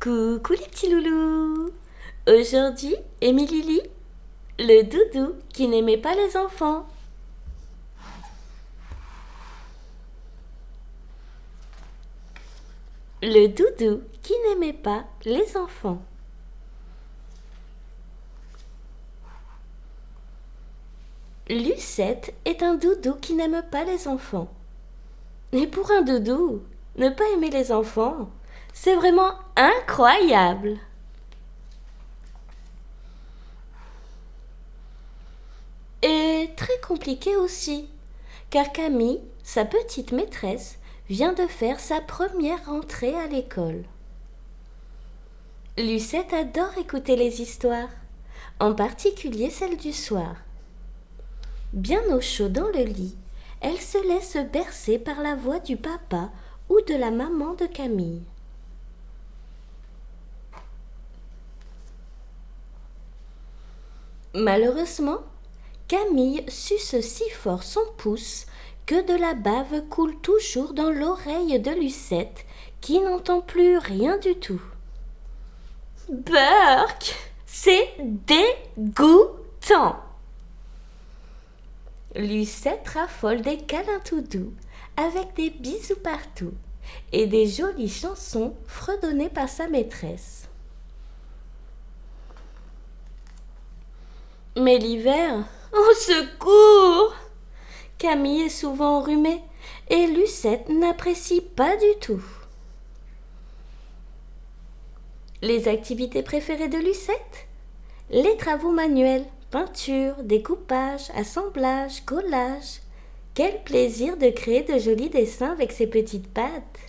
Coucou les petits loulous. Aujourd'hui, Émilie lit Le doudou qui n'aimait pas les enfants. Le doudou qui n'aimait pas les enfants. Lucette est un doudou qui n'aime pas les enfants. Et pour un doudou, ne pas aimer les enfants, c'est vraiment incroyable. Et très compliqué aussi, car Camille, sa petite maîtresse, vient de faire sa première rentrée à l'école. Lucette adore écouter les histoires, en particulier celles du soir. Bien au chaud dans le lit, elle se laisse bercer par la voix du papa ou de la maman de Camille. Malheureusement, Camille suce si fort son pouce que de la bave coule toujours dans l'oreille de Lucette, qui n'entend plus rien du tout. Burk, c'est dégoûtant! Lucette raffole des câlins tout doux, avec des bisous partout, et des jolies chansons fredonnées par sa maîtresse. Mais l'hiver, au secours! Camille est souvent enrhumée et Lucette n'apprécie pas du tout. Les activités préférées de Lucette? Les travaux manuels, peinture, découpage, assemblage, collage. Quel plaisir de créer de jolis dessins avec ses petites pattes!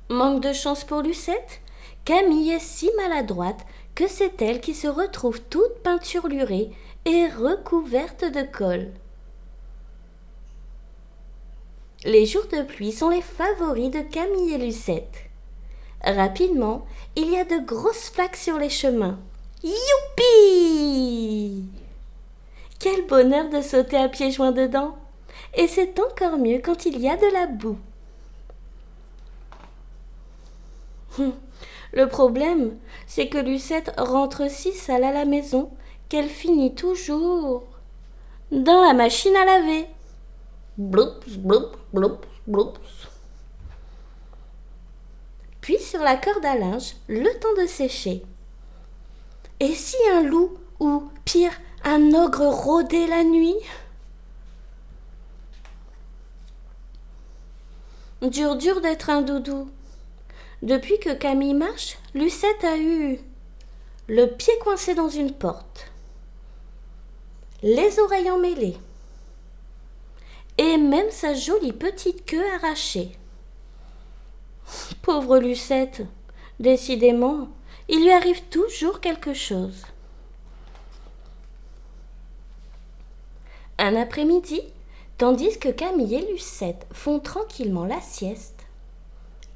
Manque de chance pour Lucette? Camille est si maladroite que c'est elle qui se retrouve toute peinturlurée et recouverte de colle. Les jours de pluie sont les favoris de Camille et Lucette. Rapidement, il y a de grosses flaques sur les chemins. Youpi! Quel bonheur de sauter à pieds joints dedans! Et c'est encore mieux quand il y a de la boue. Le problème, c'est que Lucette rentre si sale à la maison qu'elle finit toujours dans la machine à laver. Bloups, bloups, bloups, bloups. Puis sur la corde à linge, le temps de sécher. Et si un loup, ou pire, un ogre rôdait la nuit? Dur d'être un doudou. Depuis que Camille marche, Lucette a eu le pied coincé dans une porte, les oreilles emmêlées et même sa jolie petite queue arrachée. Pauvre Lucette, décidément, il lui arrive toujours quelque chose. Un après-midi, tandis que Camille et Lucette font tranquillement la sieste,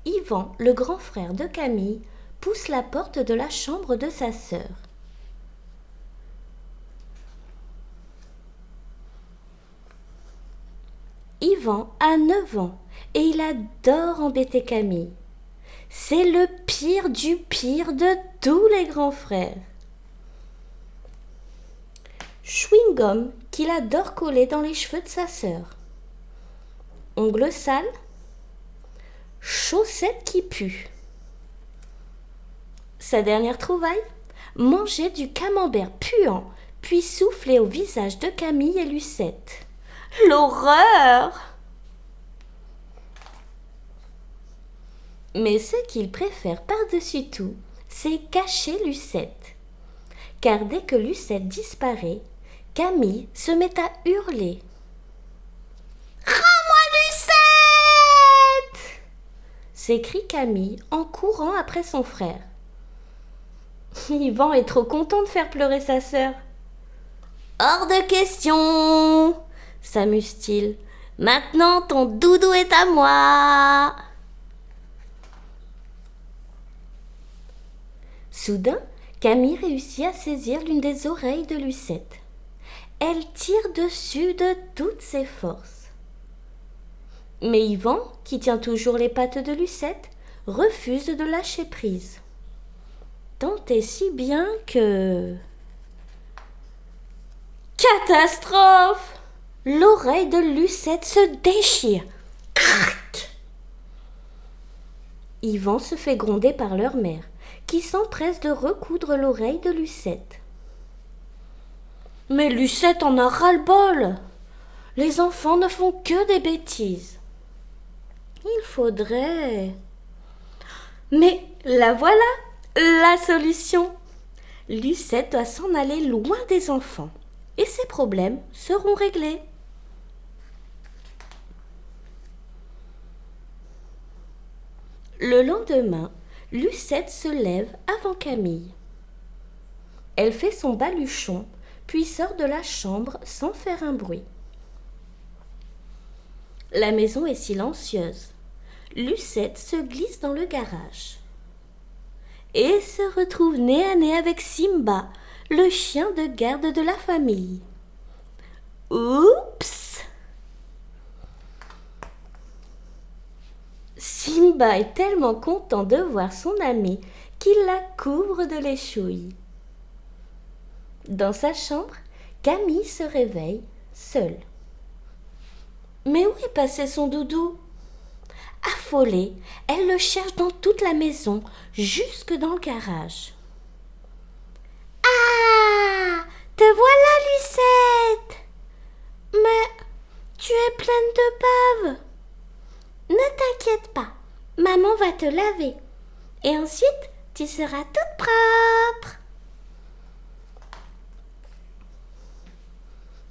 Yvan, le grand frère de Camille, pousse la porte de la chambre de sa sœur. Yvan a 9 ans et il adore embêter Camille. C'est le pire du pire de tous les grands frères. Chewing-gum qu'il adore coller dans les cheveux de sa sœur. Ongles sales. Chaussettes qui puent. Sa dernière trouvaille? Manger du camembert puant, puis souffler au visage de Camille et Lucette. L'horreur! Mais ce qu'il préfère par-dessus tout, c'est cacher Lucette. Car dès que Lucette disparaît, Camille se met à hurler. S'écrie Camille en courant après son frère. Yvan est trop content de faire pleurer sa sœur. Hors de question, s'amuse-t-il. Maintenant ton doudou est à moi. Soudain, Camille réussit à saisir l'une des oreilles de Lucette. Elle tire dessus de toutes ses forces. Mais Yvan, qui tient toujours les pattes de Lucette, refuse de lâcher prise. Tant et si bien que... Catastrophe! L'oreille de Lucette se déchire. Crac! Yvan se fait gronder par leur mère, qui s'empresse de recoudre l'oreille de Lucette. Mais Lucette en a ras-le-bol. Les enfants ne font que des bêtises. Il faudrait... Mais la voilà, la solution. Lucette doit s'en aller loin des enfants et ses problèmes seront réglés. Le lendemain, Lucette se lève avant Camille. Elle fait son baluchon, puis sort de la chambre sans faire un bruit. La maison est silencieuse. Lucette se glisse dans le garage et se retrouve nez à nez avec Simba, le chien de garde de la famille. Oups! Simba est tellement content de voir son ami qu'il la couvre de l'échouille. Dans sa chambre, Camille se réveille seule. Mais où est passé son doudou? Affolée, elle le cherche dans toute la maison, jusque dans le garage. Ah! Te voilà, Lucette! Mais tu es pleine de bave. Ne t'inquiète pas, maman va te laver. Et ensuite, tu seras toute propre.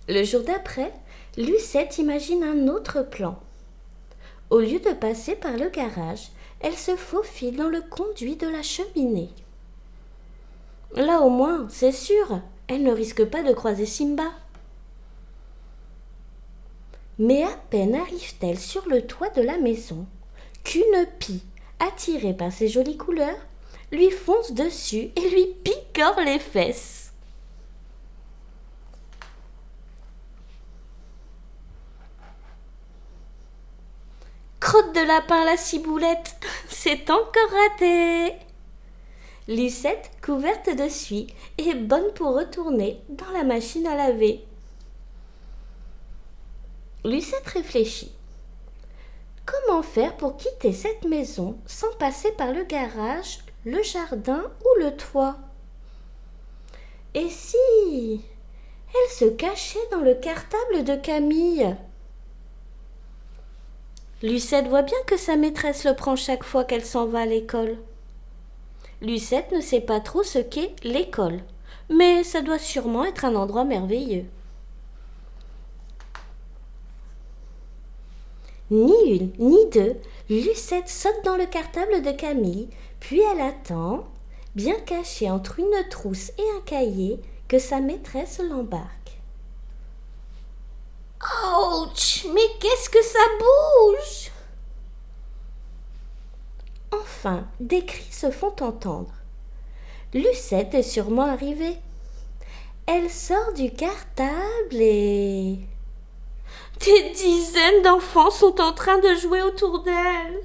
Le jour d'après, Lucette imagine un autre plan. Au lieu de passer par le garage, elle se faufile dans le conduit de la cheminée. Là au moins, c'est sûr, elle ne risque pas de croiser Simba. Mais à peine arrive-t-elle sur le toit de la maison qu'une pie, attirée par ses jolies couleurs, lui fonce dessus et lui picore les fesses. Crotte de lapin à la ciboulette, c'est encore raté. Lucette, couverte de suie, est bonne pour retourner dans la machine à laver. Lucette réfléchit. Comment faire pour quitter cette maison sans passer par le garage, le jardin ou le toit? Et si elle se cachait dans le cartable de Camille? Lucette voit bien que sa maîtresse le prend chaque fois qu'elle s'en va à l'école. Lucette ne sait pas trop ce qu'est l'école, mais ça doit sûrement être un endroit merveilleux. Ni une, ni deux, Lucette saute dans le cartable de Camille, puis elle attend, bien cachée entre une trousse et un cahier, que sa maîtresse l'embarque. Ouch! Mais qu'est-ce que ça bouge! Enfin, des cris se font entendre. Lucette est sûrement arrivée. Elle sort du cartable et... Des dizaines d'enfants sont en train de jouer autour d'elle.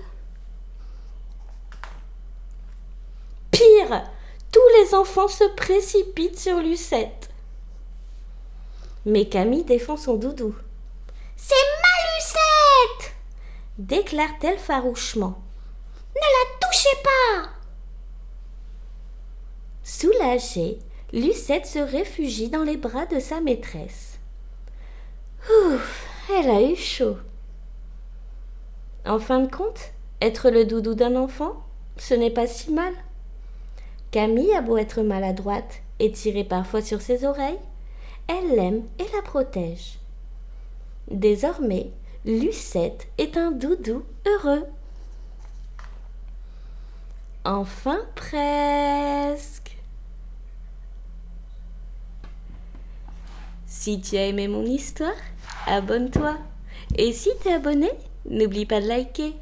Pire, tous les enfants se précipitent sur Lucette. Mais Camille défend son doudou. « C'est ma Lucette !» déclare-t-elle farouchement. « Ne la touchez pas !» Soulagée, Lucette se réfugie dans les bras de sa maîtresse. Ouf, elle a eu chaud. En fin de compte, être le doudou d'un enfant, ce n'est pas si mal. Camille a beau être maladroite et tirer parfois sur ses oreilles, elle l'aime et la protège. Désormais, Lucette est un doudou heureux. Enfin presque. Si tu as aimé mon histoire, abonne-toi. Et si t'es abonné, n'oublie pas de liker.